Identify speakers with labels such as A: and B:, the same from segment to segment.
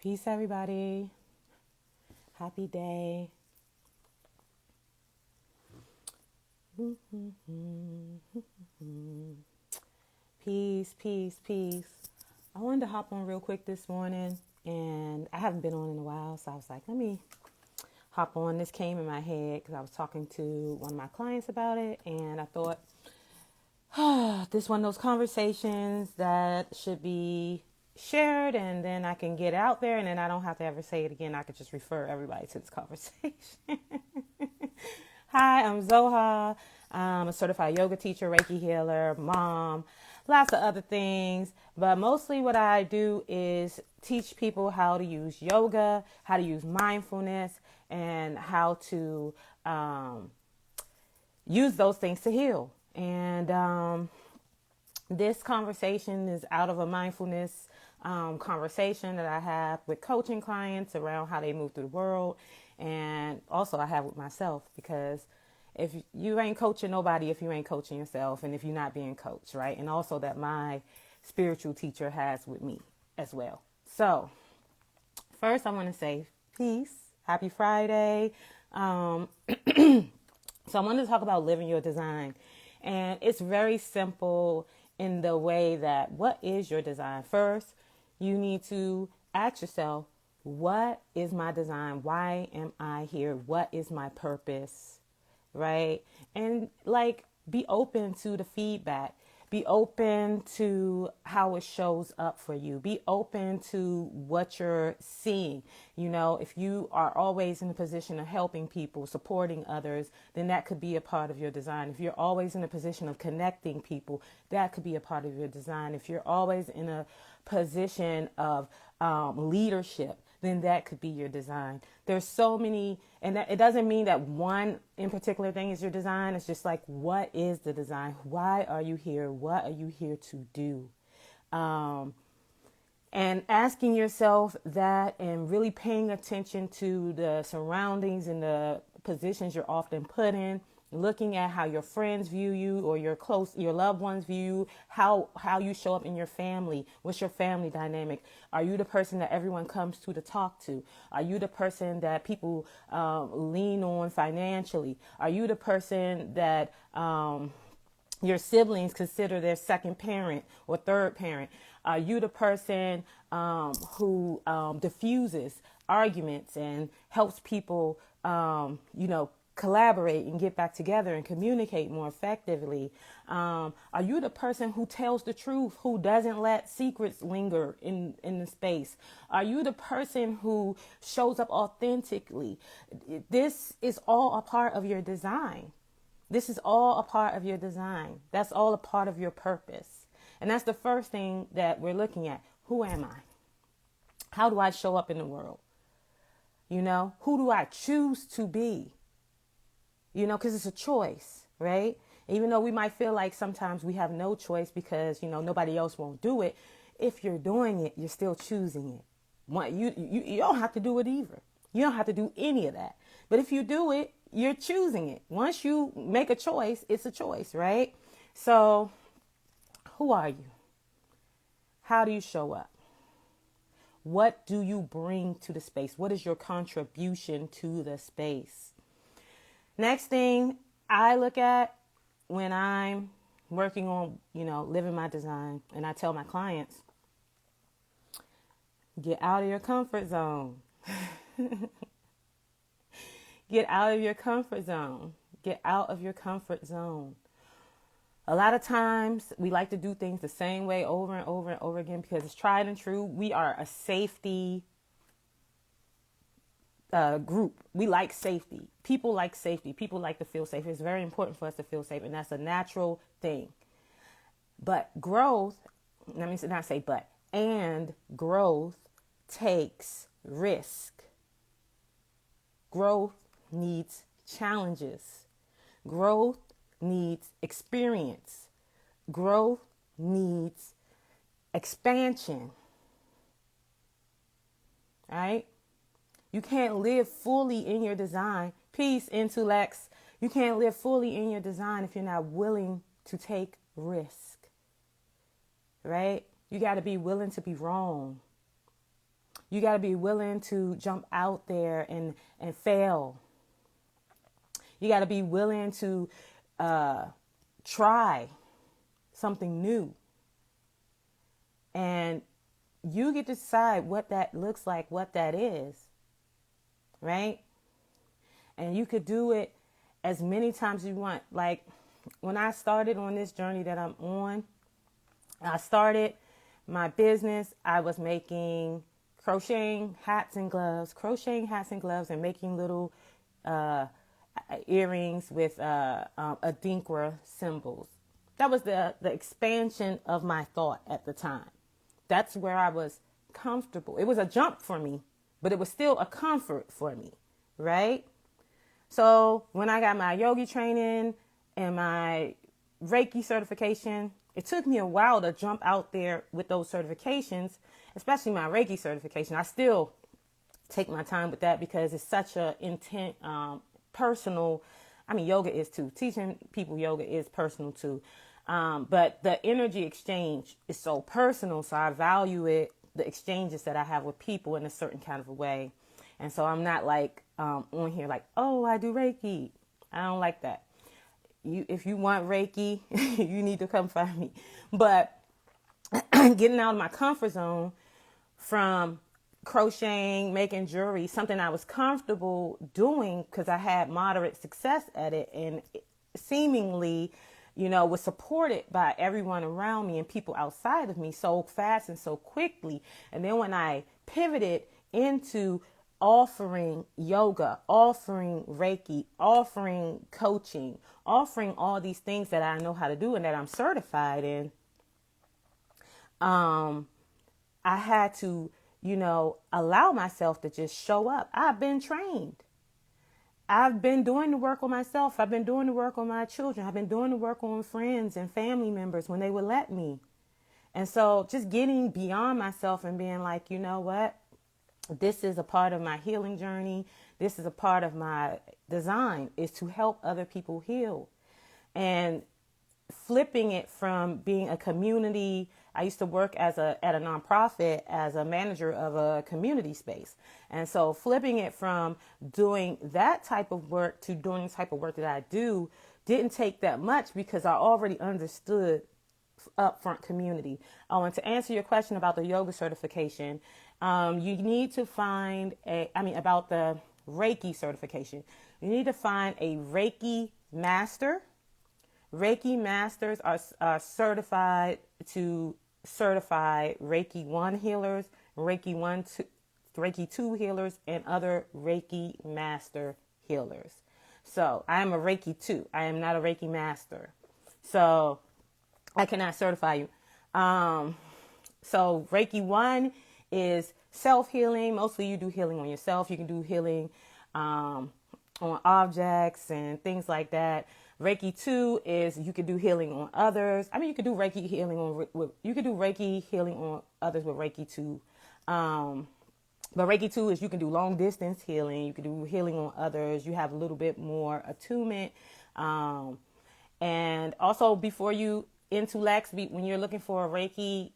A: Peace, everybody. Happy day. Peace, peace, peace. I wanted to hop on real quick this morning, and I haven't been on in a while, so I was like, let me hop on. This came in my head because I was talking to one of my clients about it, and I thought, this one of those conversations that should be shared, and then I can get out there, and then I don't have to ever say it again. I could just refer everybody to this conversation. Hi, I'm Zoha. I'm a certified yoga teacher, Reiki healer, mom, lots of other things. But mostly what I do is teach people how to use yoga, how to use mindfulness, and how to use those things to heal. And this conversation is out of a mindfulness conversation that I have with coaching clients around how they move through the world. And also I have with myself, because if you ain't coaching nobody, if you ain't coaching yourself, and if you're not being coached, right? And also that my spiritual teacher has with me as well. So first I want to say peace. Happy Friday. So I wanted to talk about living your design. And it's very simple in the way that, what is your design? First, you need to ask yourself, what is my design? Why am I here? What is my purpose? Right? And be open to the feedback. Be open to how it shows up for you. Be open to what you're seeing. If you are always in a position of helping people, supporting others, then that could be a part of your design. If you're always in a position of connecting people, that could be a part of your design. If you're always in a position of leadership, then that could be your design. There's so many, and it doesn't mean that one in particular thing is your design. It's just like, what is the design? Why are you here? What are you here to do? And asking yourself that, and really paying attention to the surroundings and the positions you're often put in, looking at how your friends view you, or your loved ones view you, how you show up in your family. What's your family dynamic? Are you the person that everyone comes to talk to? Are you the person that people lean on financially? Are you the person that your siblings consider their second parent or third parent? Are you the person who diffuses arguments and helps people, collaborate and get back together and communicate more effectively? Are you the person who tells the truth, who doesn't let secrets linger in the space? Are you the person who shows up authentically? This is all a part of your design. This is all a part of your design. That's all a part of your purpose. And that's the first thing that we're looking at. Who am I? How do I show up in the world? Who do I choose to be? Because it's a choice, right? Even though we might feel like sometimes we have no choice because, nobody else won't do it. If you're doing it, you're still choosing it. You don't have to do it either. You don't have to do any of that. But if you do it, you're choosing it. Once you make a choice, it's a choice, right? So who are you? How do you show up? What do you bring to the space? What is your contribution to the space? Next thing I look at when I'm working on, living my design, and I tell my clients, get out of your comfort zone. Get out of your comfort zone. Get out of your comfort zone. A lot of times we like to do things the same way over and over and over again because it's tried and true. We are a safety group. We like safety. People like safety. People like to feel safe. It's very important for us to feel safe, and that's a natural thing. But growth, let me not say but, and growth takes risk. Growth needs challenges. Growth needs experience. Growth needs expansion. All right? You can't live fully in your design. Peace, intellects. You can't live fully in your design if you're not willing to take risk. Right? You got to be willing to be wrong. You got to be willing to jump out there and fail. You got to be willing to try something new. And you get to decide what that looks like, what that is, right? And you could do it as many times as you want. Like when I started on this journey that I'm on, I started my business. I was making crocheting hats and gloves, and making little earrings with Adinkra symbols. That was the expansion of my thought at the time. That's where I was comfortable. It was a jump for me, but it was still a comfort for me, right? So when I got my yogi training and my Reiki certification, it took me a while to jump out there with those certifications, especially my Reiki certification. I still take my time with that because it's such a intent, personal. I mean, yoga is too. Teaching people yoga is personal too. But the energy exchange is so personal. So I value it, the exchanges that I have with people in a certain kind of a way. And so I'm not like on here like, oh, I do Reiki. I don't like that. If you want Reiki, you need to come find me. But getting out of my comfort zone from crocheting, making jewelry, something I was comfortable doing because I had moderate success at it and seemingly, was supported by everyone around me and people outside of me so fast and so quickly. And then when I pivoted into offering yoga, offering Reiki, offering coaching, offering all these things that I know how to do and that I'm certified in, I had to, allow myself to just show up. I've been trained. I've been doing the work on myself. I've been doing the work on my children. I've been doing the work on friends and family members when they would let me. And so just getting beyond myself and being like, you know what? This is a part of my healing journey. This is a part of my design, is to help other people heal. And flipping it from being a community, I used to work at a nonprofit as a manager of a community space. And so flipping it from doing that type of work to doing the type of work that I do didn't take that much because I already understood upfront community. Oh, and to answer your question about the yoga certification, you need to find about the Reiki certification, you need to find a Reiki master. Reiki masters are certified to certify Reiki 1 healers, Reiki 2 healers, and other Reiki master healers. So I am a Reiki 2. I am not a Reiki master. So I cannot certify you. So Reiki 1 is self-healing. Mostly you do healing on yourself. You can do healing on objects and things like that. Reiki 2 is you can do healing on others. I mean, you could do Reiki healing on others with Reiki 2. But Reiki 2 is you can do long distance healing. You can do healing on others. You have a little bit more attunement. And also before you intellect, when you're looking for a Reiki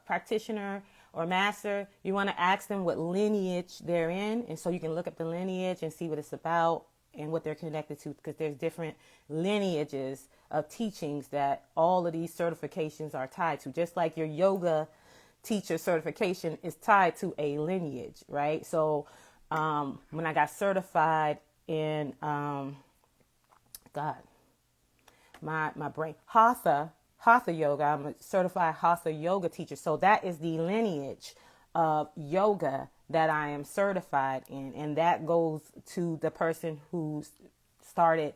A: practitioner or master, you want to ask them what lineage they're in. And so you can look up the lineage and see what it's about and what they're connected to, because there's different lineages of teachings that all of these certifications are tied to. Just like your yoga teacher certification is tied to a lineage, right? So when I got certified in, my brain, Hatha yoga, I'm a certified Hatha yoga teacher. So that is the lineage of yoga that I am certified in. And that goes to the person who started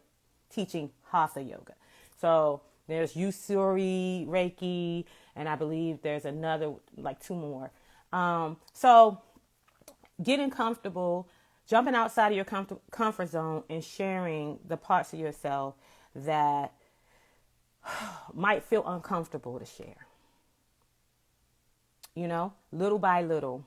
A: teaching Hatha yoga. So there's Usuri, Reiki, and I believe there's another, like 2 more. So getting comfortable, jumping outside of your comfort zone and sharing the parts of yourself that might feel uncomfortable to share, little by little.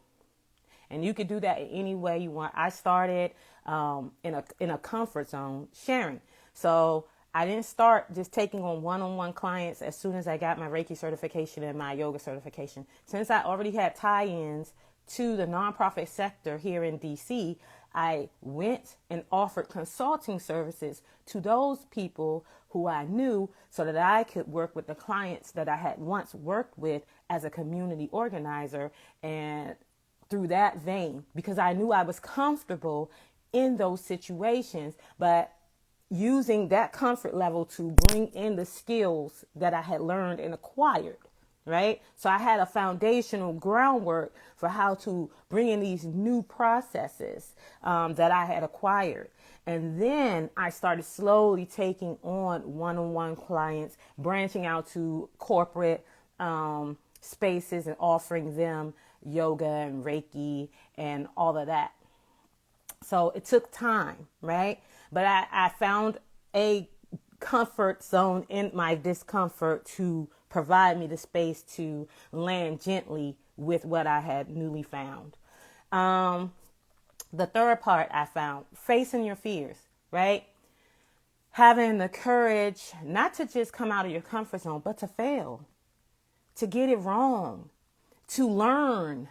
A: And you could do that in any way you want. I started in a comfort zone sharing. So I didn't start just taking on one-on-one clients as soon as I got my Reiki certification and my yoga certification. Since I already had tie-ins to the nonprofit sector here in DC, I went and offered consulting services to those people who I knew so that I could work with the clients that I had once worked with as a community organizer, and through that vein, because I knew I was comfortable in those situations, but using that comfort level to bring in the skills that I had learned and acquired. Right. So I had a foundational groundwork for how to bring in these new processes that I had acquired. And then I started slowly taking on one-on-one clients, branching out to corporate spaces and offering them yoga and Reiki and all of that. So it took time, right? But I found a comfort zone in my discomfort to provide me the space to land gently with what I had newly found. The third part I found, facing your fears, right? Having the courage not to just come out of your comfort zone, but to fail, to get it wrong, to learn.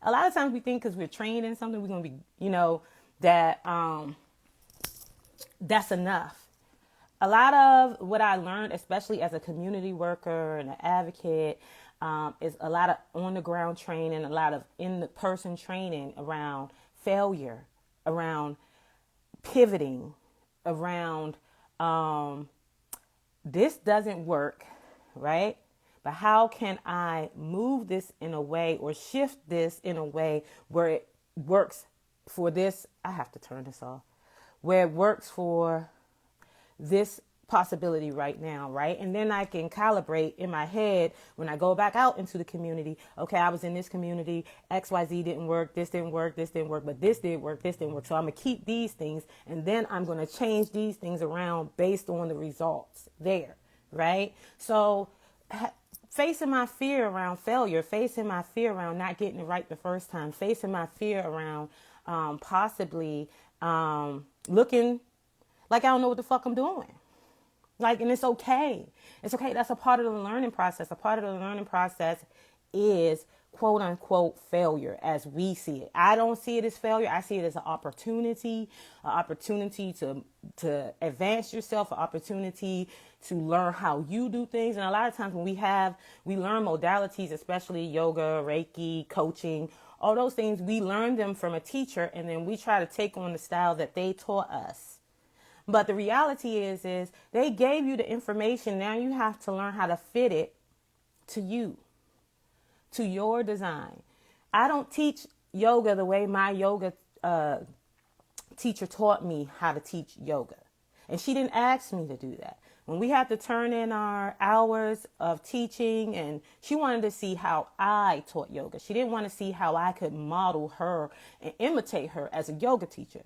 A: A lot of times we think because we're trained in something, we're going to be, that's enough. A lot of what I learned, especially as a community worker and an advocate, is a lot of on-the-ground training, a lot of in-person training around failure, around pivoting, around this doesn't work, right? But how can I move this in a way or shift this in a way where it works for this? I have to turn this off. Where it works for this possibility right now, right? And then I can calibrate in my head when I go back out into the community. Okay, I was in this community, XYZ didn't work, this didn't work, but this did work, this didn't work. So I'm going to keep these things, and then I'm going to change these things around based on the results there, right? So facing my fear around failure, facing my fear around not getting it right the first time, facing my fear around possibly looking like I don't know what the fuck I'm doing. Like, and it's okay. It's okay. That's a part of the learning process. A part of the learning process is quote unquote failure as we see it. I don't see it as failure. I see it as an opportunity to advance yourself, an opportunity to learn how you do things. And a lot of times when we learn modalities, especially yoga, Reiki, coaching, all those things, we learn them from a teacher, and then we try to take on the style that they taught us. But the reality is they gave you the information. Now you have to learn how to fit it to you, to your design. I don't teach yoga the way my yoga teacher taught me how to teach yoga. And she didn't ask me to do that. When we had to turn in our hours of teaching, and she wanted to see how I taught yoga. She didn't want to see how I could model her and imitate her as a yoga teacher.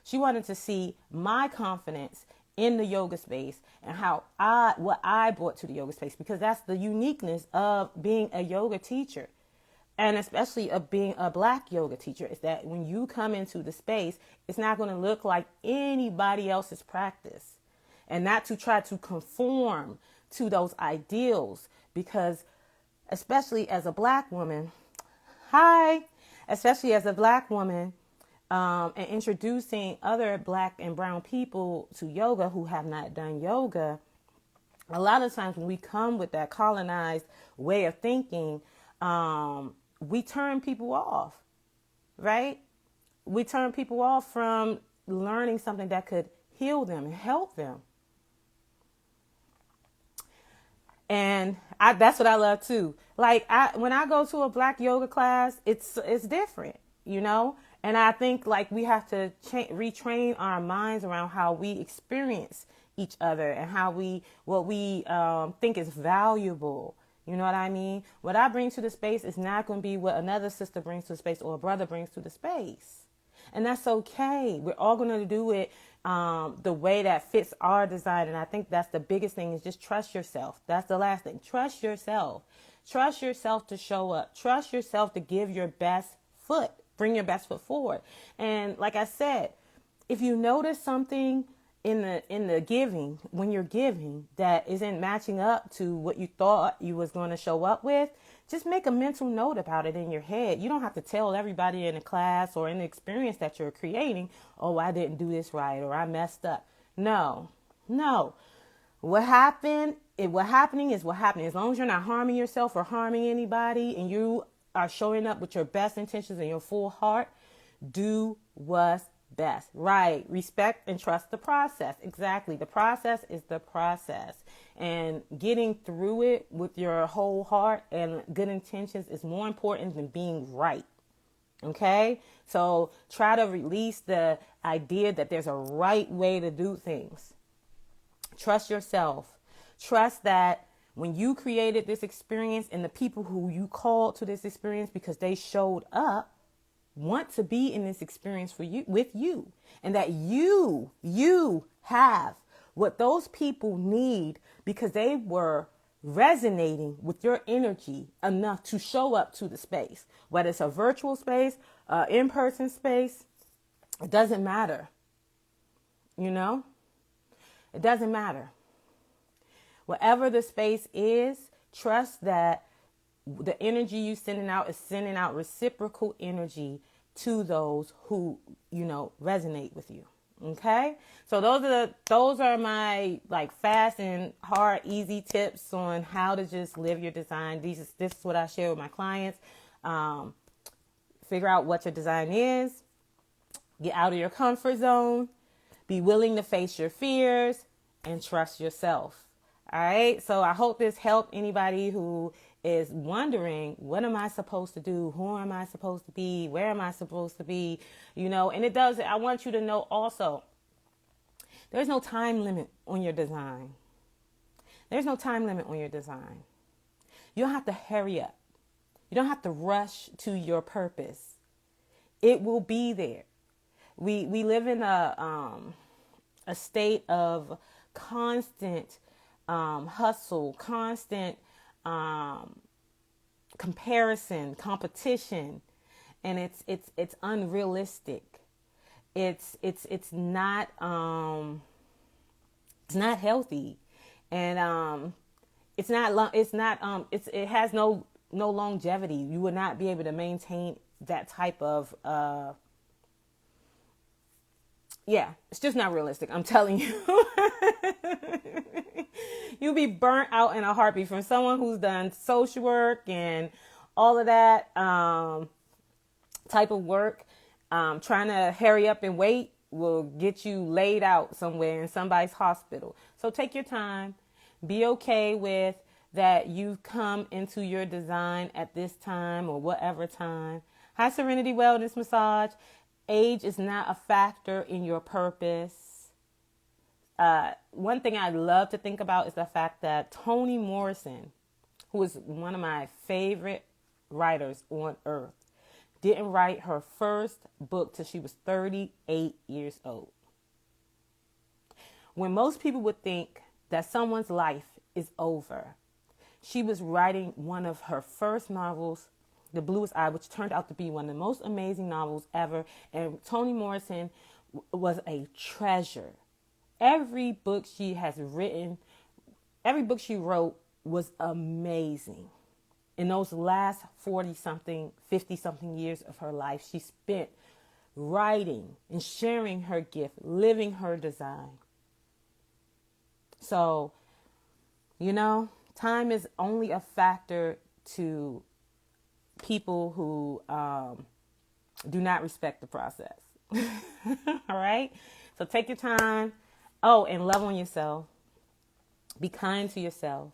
A: She wanted to see my confidence in the yoga space and what I brought to the yoga space, because that's the uniqueness of being a yoga teacher, and especially of being a Black yoga teacher, is that when you come into the space, it's not going to look like anybody else's practice, and not to try to conform to those ideals, because especially as a Black woman, and introducing other Black and brown people to yoga who have not done yoga, a lot of times when we come with that colonized way of thinking, we turn people off, right? We turn people off from learning something that could heal them and help them. And that's what I love too. Like when I go to a Black yoga class, it's different, And I think like we have to retrain our minds around how we experience each other and what we think is valuable. You know what I mean? What I bring to the space is not going to be what another sister brings to the space or a brother brings to the space. And that's okay. We're all going to do it the way that fits our design. And I think that's the biggest thing, is just trust yourself. That's the last thing. Trust yourself. Trust yourself to show up. Trust yourself to give your best foot. Bring your best foot forward. And like I said, if you notice something in the giving, when you're giving, that isn't matching up to what you thought you was going to show up with, just make a mental note about it in your head. You don't have to tell everybody in the class or in the experience that you're creating, oh, I didn't do this right or I messed up. No, no. What happened? What happening is what happening. As long as you're not harming yourself or harming anybody and you are showing up with your best intentions and your full heart, do what's best. Right. Respect and trust the process. Exactly. The process is the process. And getting through it with your whole heart and good intentions is more important than being right. Okay? So try to release the idea that there's a right way to do things. Trust yourself. Trust that when you created this experience and the people who you called to this experience because they showed up want to be in this experience for you, with you, and that you have what those people need because they were resonating with your energy enough to show up to the space, whether it's a virtual space, in-person space, it doesn't matter. You know, it doesn't matter. Whatever the space is, trust that the energy you sending out is sending out reciprocal energy to those who, resonate with you. Okay. So those are my like fast and hard, easy tips on how to just live your design. This is what I share with my clients. Figure out what your design is, get out of your comfort zone, be willing to face your fears, and trust yourself. All right. So I hope this helped anybody who is wondering, what am I supposed to do? Who am I supposed to be? Where am I supposed to be? And it does. I want you to know also, there's no time limit on your design. There's no time limit on your design. You don't have to hurry up. You don't have to rush to your purpose. It will be there. We live in a state of constant hustle, constant comparison, competition, and it's unrealistic. It's not healthy, and it has no longevity. You would not be able to maintain that type of it's just not realistic. I'm telling you. You'll be burnt out in a heartbeat from someone who's done social work and all of that type of work. Trying to hurry up and wait will get you laid out somewhere in somebody's hospital. So take your time. Be okay with that you've come into your design at this time or whatever time. Hi, Serenity Wellness Massage. Age is not a factor in your purpose. One thing I love to think about is the fact that Toni Morrison, who is one of my favorite writers on earth, didn't write her first book till she was 38 years old. When most people would think that someone's life is over, she was writing one of her first novels, The Bluest Eye, which turned out to be one of the most amazing novels ever. And Toni Morrison was a treasure. Every book she has written, every book she wrote was amazing. In those last 40-something, 50-something years of her life, she spent writing and sharing her gift, living her design. So, time is only a factor to people who do not respect the process. All right? So take your time. Oh, and love on yourself. Be kind to yourself.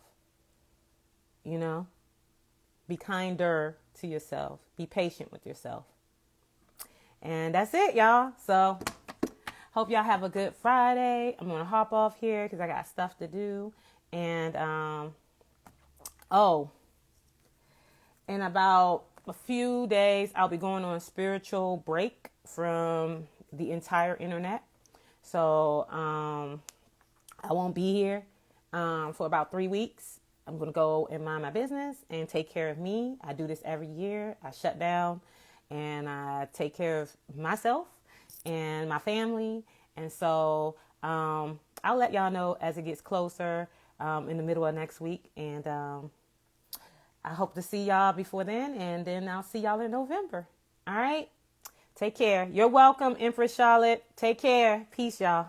A: Be kinder to yourself. Be patient with yourself. And that's it, y'all. So hope y'all have a good Friday. I'm going to hop off here because I got stuff to do. And, in about a few days, I'll be going on a spiritual break from the entire internet. So I won't be here for about 3 weeks. I'm going to go and mind my business and take care of me. I do this every year. I shut down and I take care of myself and my family. And so I'll let y'all know as it gets closer in the middle of next week. And I hope to see y'all before then, and then I'll see y'all in November. All right? Take care. You're welcome, Empress Charlotte. Take care. Peace, y'all.